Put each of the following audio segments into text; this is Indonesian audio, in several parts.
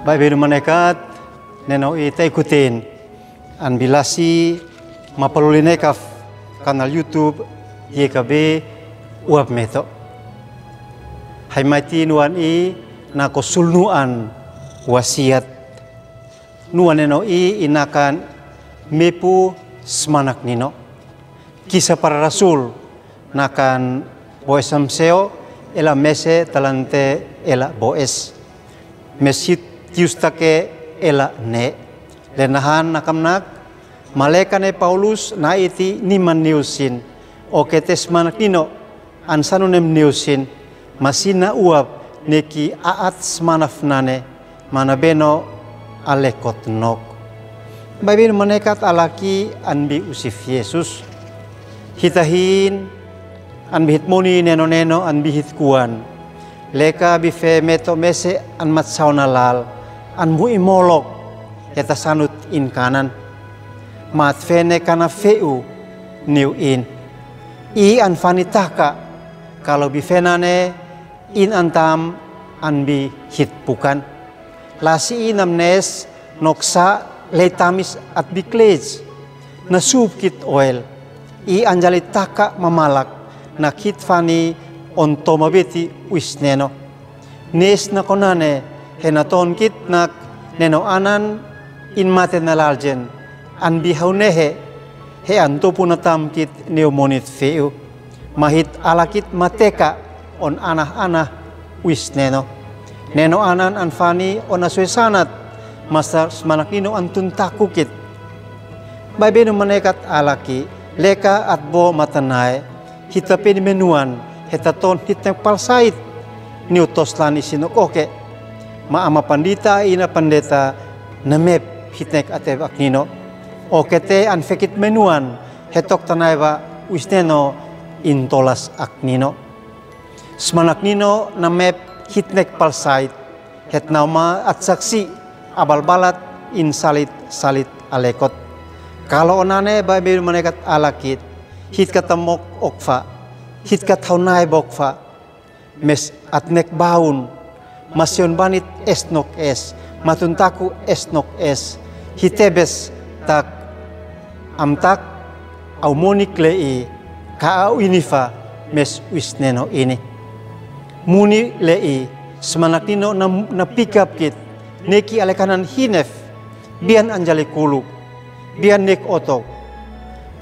Baik biru menekat, neno ita ikutin anbilasi mapalulinekaf kanal YouTube YKB uap meto. Hai mati nuan na kosulnuan wasiat nuan neno inakan mepu semanak nino. Kisah para rasul nakan boes samseo ela mese talante ela boes mesit tiustake ela ne lenahan nakamnak malekane Paulus na iti niman niusin o ketes manak nino ansanunem niusin masina uap neki aat smanaf nane manabeno alekot nok babin menekat alaki anbi usif Yesus hitahin anbihit muni neno anbihit kuan leka bife meto mese an matsaunalal an mu imolok eta sanut in kanan mat fene kana feu new in i an fanitaka kalau bifenane in antam anbi hit pukan lasi inamnes noksa letamis at biklej na subkit oil i anjalit taka mamalak na kit fani onto mabeti wisneno nes na konane henaton kit nak neno anan in mate nalaljen an bihaunehe he anto punatam kit neomonit feu mahit alakit mateka on anah wisneno neno anan anfani on aswesanat masar manakino antun takukit babeno manekat alaki leka atbo matanay hitapin menuan hetaton hitnek palsait niutoslan isinokoke maama pandita ina pandeta namep hitnek ateb aknino okete anfekit menuan hetok tanaywa wisneno intolas aknino smanaknino namep hitnek palsait hetnauma at saksi abal-balat in salit alekot kalau onane babi menekat alakit hit katamok okfa hit kathaunay bokfa mes atnek baun masyon banit esnok es matuntaku esnok es hitebes tak amtak aumonik lei kaau inifa mes wisneno ini muni lei semanaknino na pick up kit neki alekanan hinef bian anjali kuluk bian nek otok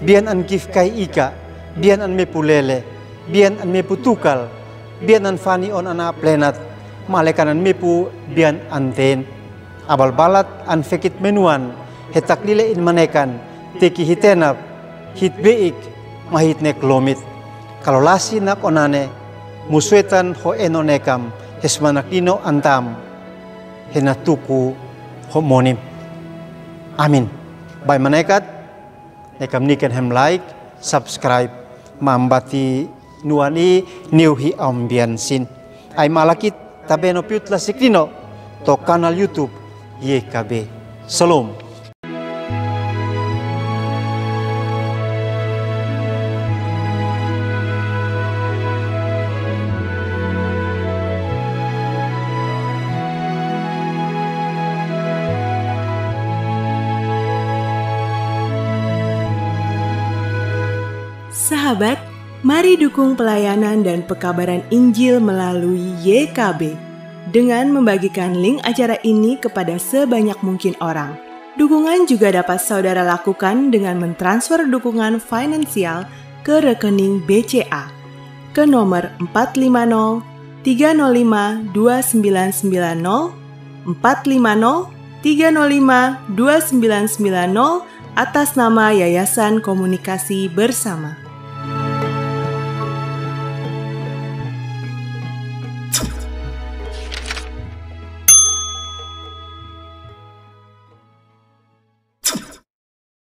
bian an gif kai ika bian an mepulele bian an meputukal bian an fani on ana plenat malekanan mepu bian anten abal balat an fekit menuan hetak lile in manekan teki hitenap hit beik mahit nek lomit kalau lasi nak onane muswetan ho enonekam hesmanakino antam henatuku homonim amin bay manekat nekam niken hem like subscribe mambati nuani niuhi ambiansin ay malakit tabeno piutla sikrino to kanal YouTube YKB Salam. Sahabat, mari dukung pelayanan dan pekabaran Injil melalui YKB dengan membagikan link acara ini kepada sebanyak mungkin orang. Dukungan juga dapat saudara lakukan dengan mentransfer dukungan finansial ke rekening BCA ke nomor 450 305 2990 450 305 2990 atas nama Yayasan Komunikasi Bersama.